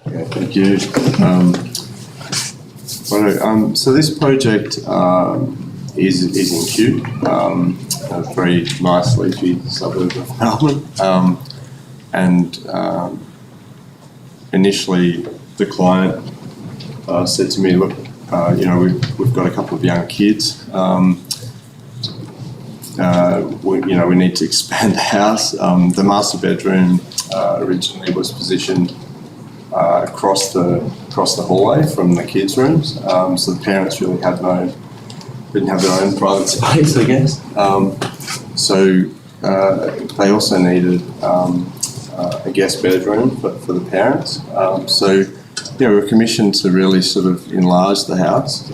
Okay, thank you. So this project is in Kew, a very nice leafy suburb of Melbourne, and initially the client said to me, look, we've got a couple of young kids. We need to expand the house. The master bedroom originally was positioned across the hallway from the kids' rooms, so the parents really didn't have their own private space, I guess. So they also needed a guest bedroom for the parents. So we were commissioned to really sort of enlarge the house.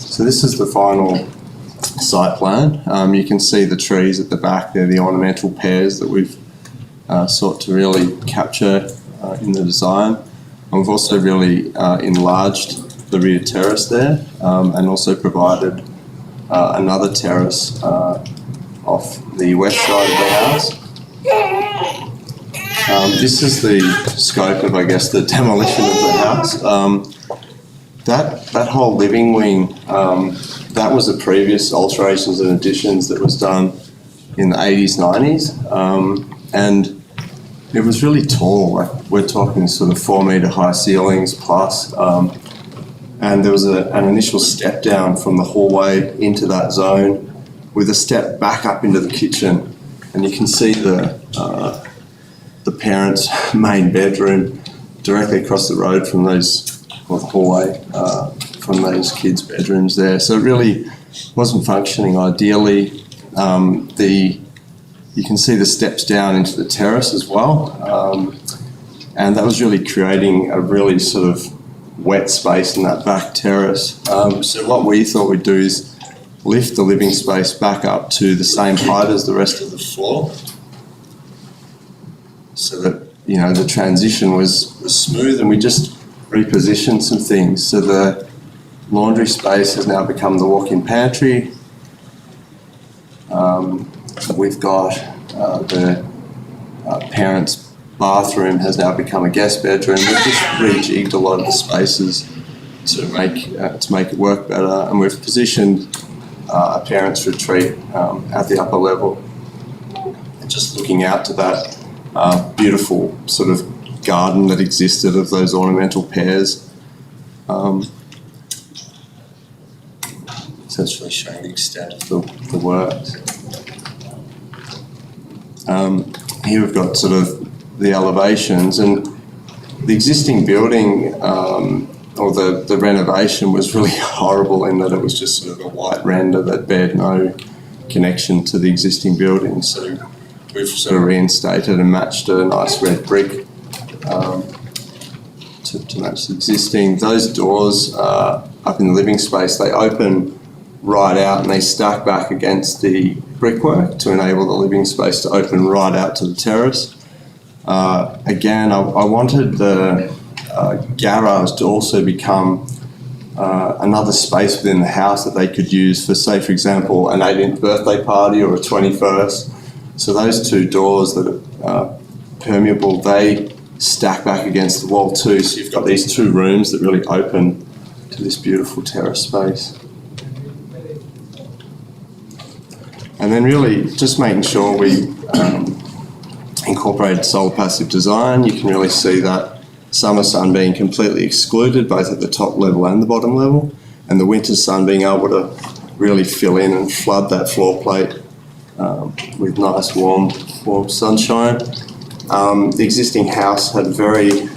So this is the final site plan. You can see the trees at the back there, the ornamental pears that we've sought to really capture in the design. And we've also really enlarged the rear terrace there, and also provided another terrace off the west side of the house. This is the scope of, I guess, the demolition of the house. That whole living wing, that was a previous alterations and additions that was done in the 80s, 90s, and it was really tall. Like, we're talking sort of 4 metre high ceilings plus, and there was an initial step down from the hallway into that zone with a step back up into the kitchen, and you can see the parents' main bedroom directly across the road from the hallway from those kids' bedrooms there. So it really wasn't functioning ideally. You can see the steps down into the terrace as well, and that was really creating a really sort of wet space in that back terrace. So what we thought we'd do is lift the living space back up to the same height as the rest of the floor, so that the transition was smooth, and we just repositioned some things. So the laundry space has now become the walk-in pantry. We've got the parents' bathroom has now become a guest bedroom. We've just rejigged a lot of the spaces to make it work better, and we've positioned a parents' retreat at the upper level, just looking out to that beautiful sort of garden that existed of those ornamental pears. So it's really showing the extent of the work. Here we've got sort of the elevations, and the existing building, or the renovation, was really horrible in that it was just sort of a white render that bared no connection to the existing building. So we've sort of reinstated and matched a nice red brick to match the existing. Those doors up in the living space, they open right out and they stack back against the brickwork to enable the living space to open right out to the terrace. Again, I wanted the garage to also become another space within the house that they could use for, say, for example, an 18th birthday party or a 21st. So those two doors that are permeable, they stack back against the wall too. So you've got these two rooms that really open to this beautiful terrace space. And then really just making sure we incorporated solar passive design. You can really see that summer sun being completely excluded, both at the top level and the bottom level, and the winter sun being able to really fill in and flood that floor plate with nice warm sunshine. The existing house had a very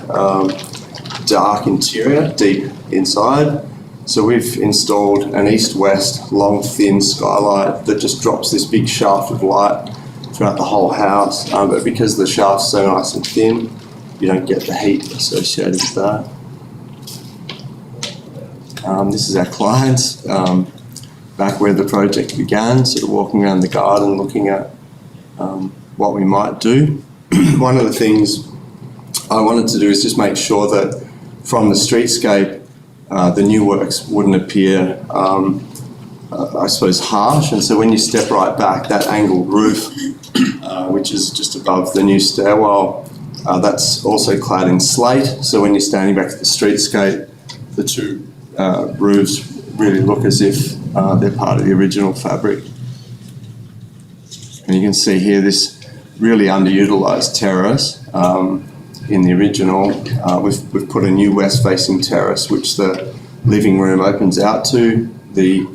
dark interior, deep inside. So we've installed an east-west long thin skylight that just drops this big shaft of light throughout the whole house. But because the shaft's so nice and thin, you don't get the heat associated with that. This is our clients back where the project began, sort of walking around the garden looking at what we might do. One of the things I wanted to do is just make sure that from the streetscape the new works wouldn't appear, I suppose, harsh. And so when you step right back, that angled roof, which is just above the new stairwell, That's also clad in slate, so when you're standing back at the streetscape, the two roofs really look as if they're part of the original fabric. And you can see here this really underutilised terrace. In the original, we've put a new west-facing terrace, which the living room opens out to. The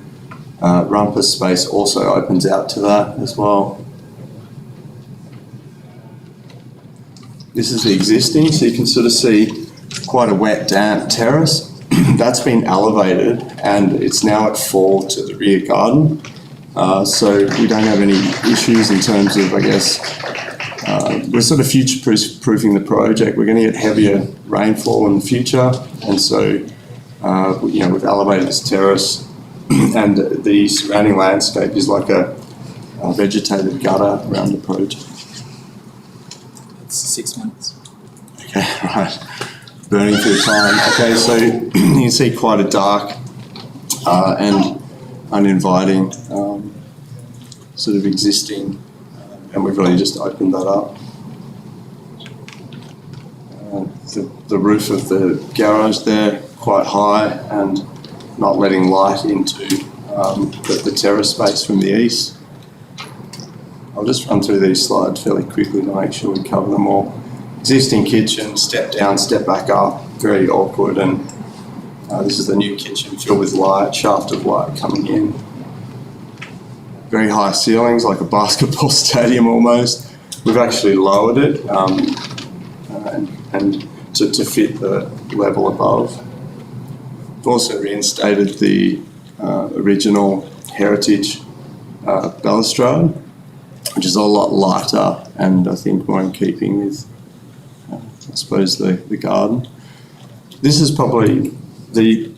rumpus space also opens out to that as well. This is the existing, so you can sort of see quite a wet, damp terrace. That's been elevated and it's now at fall to the rear garden. So we don't have any issues in terms of, I guess, we're sort of future-proofing the project. We're going to get heavier rainfall in the future, and so we've elevated this terrace, and the surrounding landscape is like a vegetated gutter around the project. It's 6 months. Okay, right. Burning through time. Okay, so you can see quite a dark and uninviting sort of existing, and we've really just opened that up. The roof of the garage there, quite high and not letting light into the terrace space from the east. I'll just run through these slides fairly quickly to make sure we cover them all. Existing kitchen, step down, step back up, very awkward, and this is the new kitchen filled with light, shaft of light coming in. Very high ceilings, like a basketball stadium almost. We've actually lowered it and to fit the level above. We've also reinstated the original heritage balustrade, which is a lot lighter and I think more in keeping with, I suppose, the garden. This is probably the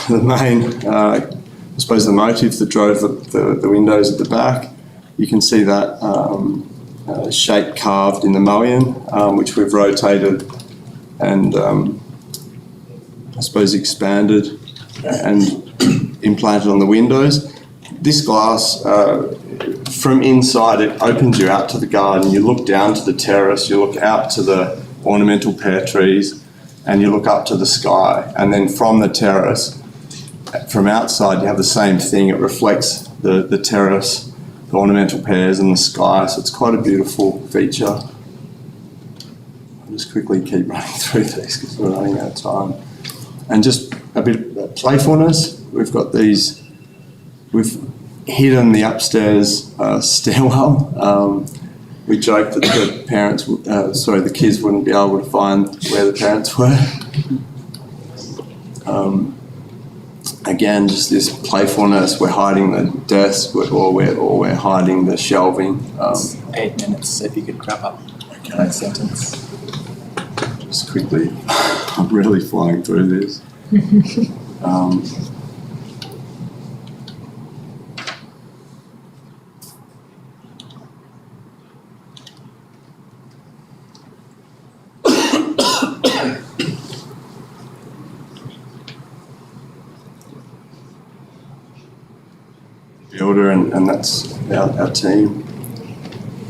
main, I suppose, the motif that drove the windows at the back. You can see that shape carved in the mullion, which we've rotated and I suppose expanded and implanted on the windows. This glass, from inside, it opens you out to the garden. You look down to the terrace, you look out to the ornamental pear trees, and you look up to the sky. And then from the terrace, from outside, you have the same thing. It reflects the terrace, the ornamental pears and the sky. So it's quite a beautiful feature. I'll just quickly keep running through these because we're running out of time. And just a bit of playfulness. We've got these, we've hidden the upstairs stairwell. We joked that the kids wouldn't be able to find where the parents were. Again, just this playfulness. We're hiding the desk, or we're hiding the shelving. 8 minutes, so if you could wrap up that sentence. Just quickly, I'm really flying through this. Builder, and that's our team.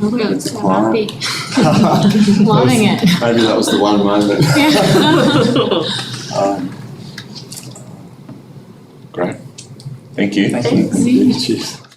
Oh, we got so happy. Loving it. Maybe that was the one moment. Great. Thank you. Thank you. Cheers.